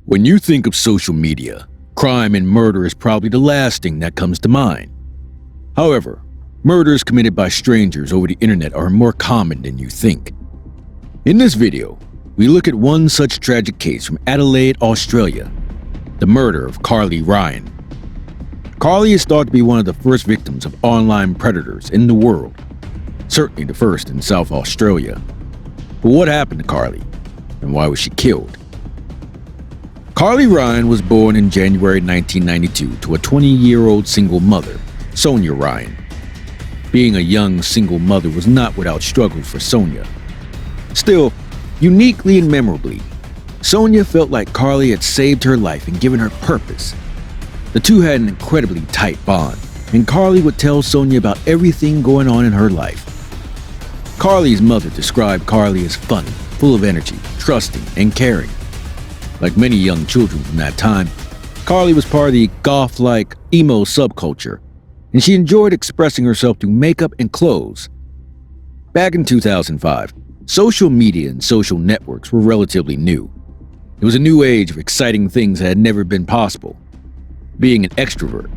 When you think of social media, crime and murder is probably the last thing that comes to mind. However, murders committed by strangers over the internet are more common than you think. In this video, we look at one such tragic case from Adelaide, Australia, the murder of Carly Ryan. Carly is thought to be one of the first victims of online predators in the world, certainly the first in South Australia. But what happened to Carly, and why was she killed? Carly Ryan was born in January 1992 to a 20-year-old single mother, Sonia Ryan. Being a young single mother was not without struggles for Sonia. Still, uniquely and memorably, Sonia felt like Carly had saved her life and given her purpose. The two had an incredibly tight bond, and Carly would tell Sonia about everything going on in her life. Carly's mother described Carly as funny, full of energy, trusting, and caring. Like many young children from that time, Carly was part of the goth-like emo subculture, and she enjoyed expressing herself through makeup and clothes. Back in 2005, social media and social networks were relatively new. It was a new age of exciting things that had never been possible. Being an extrovert,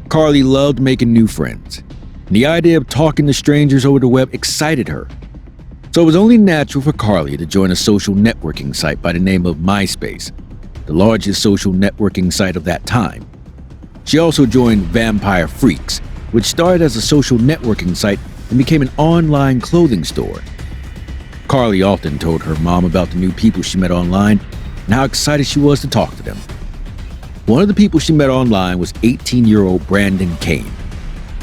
Carly loved making new friends, and the idea of talking to strangers over the web excited her. So it was only natural for Carly to join a social networking site by the name of MySpace, the largest social networking site of that time. She also joined Vampire Freaks, which started as a social networking site and became an online clothing store. Carly often told her mom about the new people she met online and how excited she was to talk to them. One of the people she met online was 18-year-old Brandon Kane.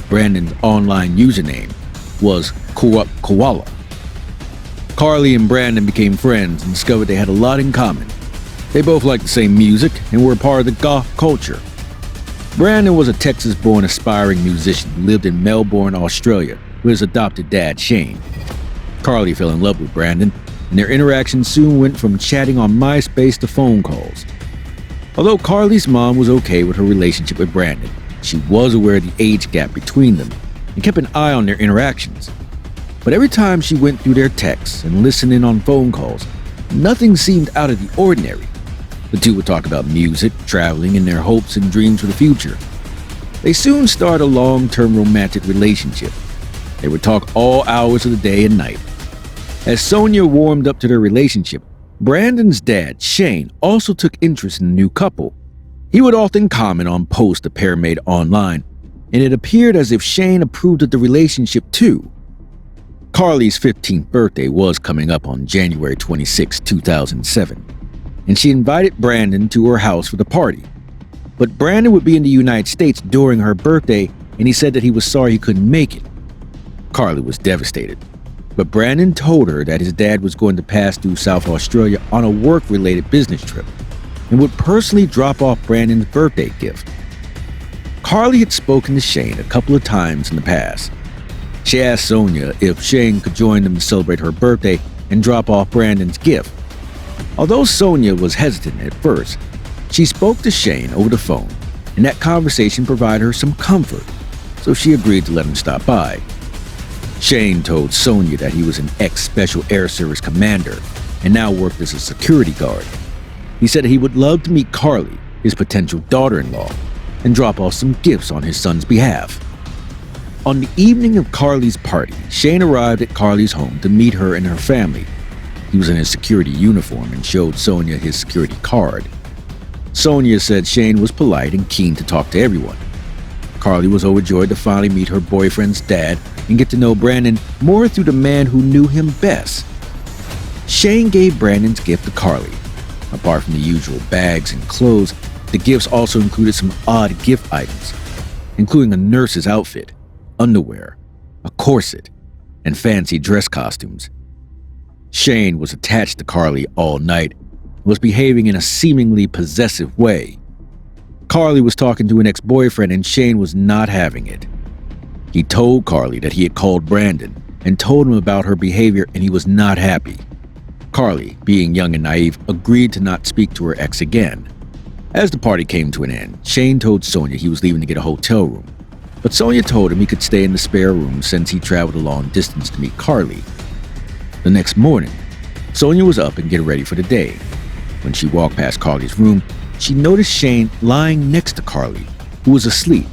Brandon's online username was Corrupt Koala. Carly and Brandon became friends and discovered they had a lot in common. They both liked the same music and were a part of the goth culture. Brandon was a Texas-born aspiring musician who lived in Melbourne, Australia, with his adopted dad, Shane. Carly fell in love with Brandon, and their interaction soon went from chatting on MySpace to phone calls. Although Carly's mom was okay with her relationship with Brandon, she was aware of the age gap between them and kept an eye on their interactions. But every time she went through their texts and listened in on phone calls, nothing seemed out of the ordinary. The two would talk about music, traveling, and their hopes and dreams for the future. They soon started a long-term romantic relationship. They would talk all hours of the day and night. As Sonia warmed up to their relationship, Brandon's dad, Shane, also took interest in the new couple. He would often comment on posts the pair made online, and it appeared as if Shane approved of the relationship too. Carly's 15th birthday was coming up on January 26, 2007, and she invited Brandon to her house for the party. But Brandon would be in the United States during her birthday, and he said that he was sorry he couldn't make it. Carly was devastated, but Brandon told her that his dad was going to pass through South Australia on a work-related business trip and would personally drop off Brandon's birthday gift. Carly had spoken to Shane a couple of times in the past. She asked Sonia if Shane could join them to celebrate her birthday and drop off Brandon's gift. Although Sonia was hesitant at first, she spoke to Shane over the phone, and that conversation provided her some comfort, so she agreed to let him stop by. Shane told Sonia that he was an ex-Special Air Service commander and now worked as a security guard. He said he would love to meet Carly, his potential daughter-in-law, and drop off some gifts on his son's behalf. On the evening of Carly's party, Shane arrived at Carly's home to meet her and her family. He was in his security uniform and showed Sonia his security card. Sonia said Shane was polite and keen to talk to everyone. Carly was overjoyed to finally meet her boyfriend's dad and get to know Brandon more through the man who knew him best. Shane gave Brandon's gift to Carly. Apart from the usual bags and clothes, the gifts also included some odd gift items, including a nurse's outfit, underwear, a corset, and fancy dress costumes. Shane was attached to Carly all night and was behaving in a seemingly possessive way. Carly was talking to an ex-boyfriend and Shane was not having it. He told Carly that he had called Brandon and told him about her behavior and he was not happy. Carly, being young and naive, agreed to not speak to her ex again. As the party came to an end, Shane told Sonia he was leaving to get a hotel room, but Sonia told him he could stay in the spare room since he traveled a long distance to meet Carly. The next morning, Sonia was up and getting ready for the day. When she walked past Carly's room, she noticed Shane lying next to Carly, who was asleep.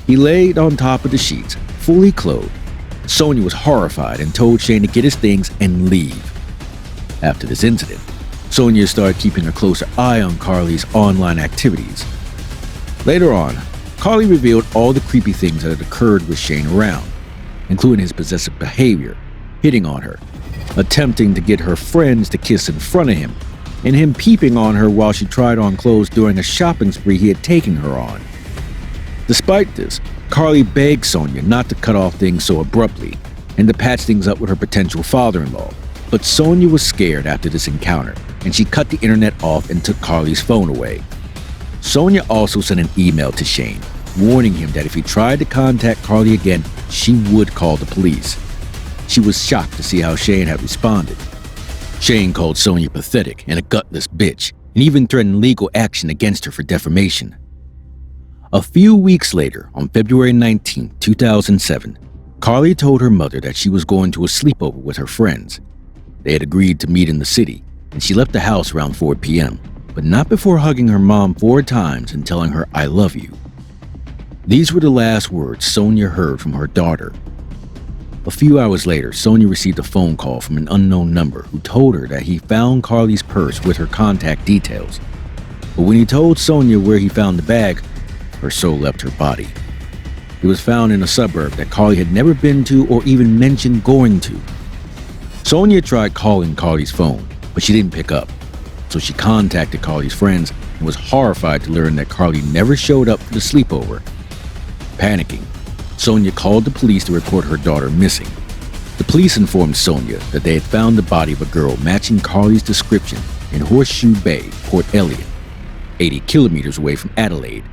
He laid on top of the sheets, fully clothed. Sonia was horrified and told Shane to get his things and leave. After this incident, Sonia started keeping a closer eye on Carly's online activities. Later on, Carly revealed all the creepy things that had occurred with Shane around, including his possessive behavior, hitting on her, attempting to get her friends to kiss in front of him, and him peeping on her while she tried on clothes during a shopping spree he had taken her on. Despite this, Carly begged Sonia not to cut off things so abruptly and to patch things up with her potential father-in-law. But Sonia was scared after this encounter, and she cut the internet off and took Carly's phone away. Sonia also sent an email to Shane, warning him that if he tried to contact Carly again, she would call the police. She was shocked to see how Shane had responded. Shane called Sonia pathetic and a gutless bitch, and even threatened legal action against her for defamation. A few weeks later, on February 19, 2007, Carly told her mother that she was going to a sleepover with her friends. They had agreed to meet in the city, and she left the house around 4 p.m., but not before hugging her mom 4 times and telling her, "I love you." These were the last words Sonia heard from her daughter. A few hours later, Sonia received a phone call from an unknown number who told her that he found Carly's purse with her contact details. But when he told Sonia where he found the bag, her soul left her body. It was found in a suburb that Carly had never been to or even mentioned going to. Sonia tried calling Carly's phone, but she didn't pick up. So she contacted Carly's friends and was horrified to learn that Carly never showed up for the sleepover. Panicking, Sonia called the police to report her daughter missing. The police informed Sonia that they had found the body of a girl matching Carly's description in Horseshoe Bay, Port Elliot, 80 kilometers away from Adelaide.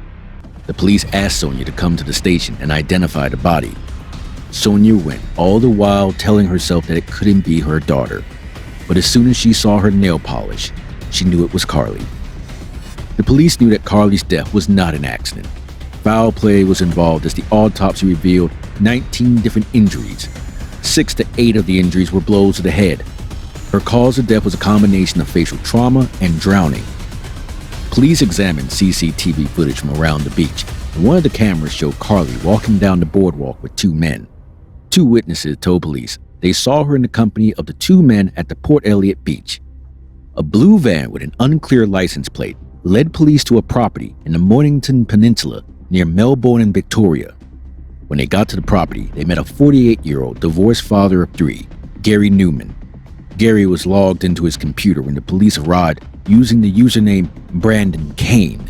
The police asked Sonia to come to the station and identify the body. Sonia went, all the while telling herself that it couldn't be her daughter. But as soon as she saw her nail polish, she knew it was Carly. The police knew that Carly's death was not an accident. Foul play was involved as the autopsy revealed 19 different injuries. 6 to 8 of the injuries were blows to the head. Her cause of death was a combination of facial trauma and drowning. Police examined CCTV footage from around the beach, and one of the cameras showed Carly walking down the boardwalk with 2 men. 2 witnesses told police they saw her in the company of the 2 men at the Port Elliot beach. A blue van with an unclear license plate led police to a property in the Mornington Peninsula near Melbourne and Victoria. When they got to the property, they met a 48-year-old divorced father of 3, Gary Newman. Gary was logged into his computer when the police arrived using the username Brandon Kane.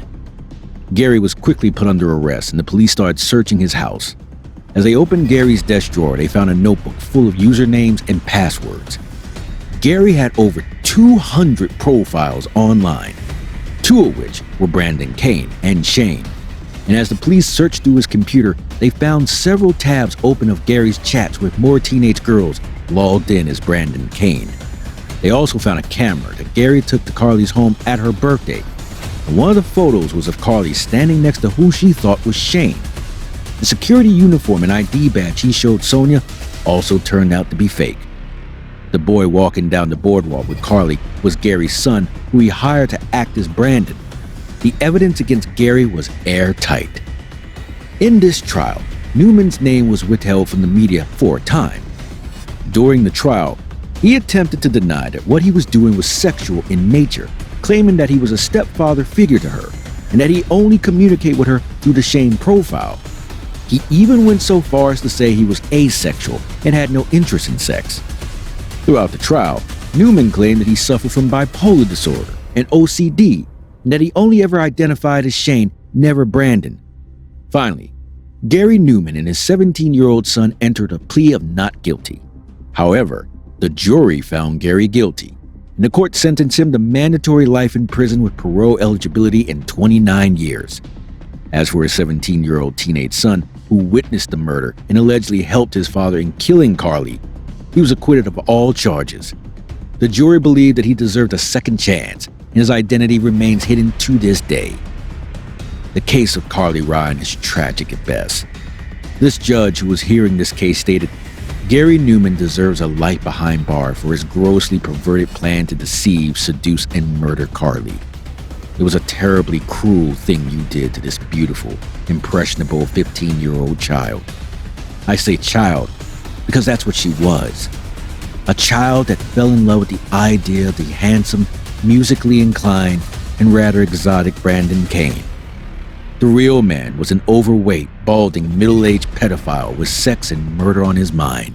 Gary was quickly put under arrest and the police started searching his house. As they opened Gary's desk drawer, they found a notebook full of usernames and passwords. Gary had over 200 profiles online, 2 of which were Brandon Kane and Shane. And as the police searched through his computer, they found several tabs open of Gary's chats with more teenage girls logged in as Brandon Kane. They also found a camera that Gary took to Carly's home at her birthday. And one of the photos was of Carly standing next to who she thought was Shane. The security uniform and ID badge he showed Sonia also turned out to be fake. The boy walking down the boardwalk with Carly was Gary's son, who he hired to act as Brandon. The evidence against Gary was airtight. In this trial, Newman's name was withheld from the media for a time. During the trial, he attempted to deny that what he was doing was sexual in nature, claiming that he was a stepfather figure to her and that he only communicated with her through the Shane profile. He even went so far as to say he was asexual and had no interest in sex. Throughout the trial, Newman claimed that he suffered from bipolar disorder and OCD, and that he only ever identified as Shane, never Brandon. Finally, Gary Newman and his 17-year-old son entered a plea of not guilty. However, the jury found Gary guilty, and the court sentenced him to mandatory life in prison with parole eligibility in 29 years. As for his 17-year-old teenage son, who witnessed the murder and allegedly helped his father in killing Carly, he was acquitted of all charges. The jury believed that he deserved a second chance, and his identity remains hidden to this day. The case of Carly Ryan is tragic at best. This judge who was hearing this case stated, Gary Newman deserves a life behind bars for his grossly perverted plan to deceive, seduce, and murder Carly. It was a terribly cruel thing you did to this beautiful, impressionable 15-year-old child. I say child because that's what she was. A child that fell in love with the idea of the handsome, musically inclined, and rather exotic Brandon Kane. The real man was an overweight, balding, middle-aged pedophile with sex and murder on his mind.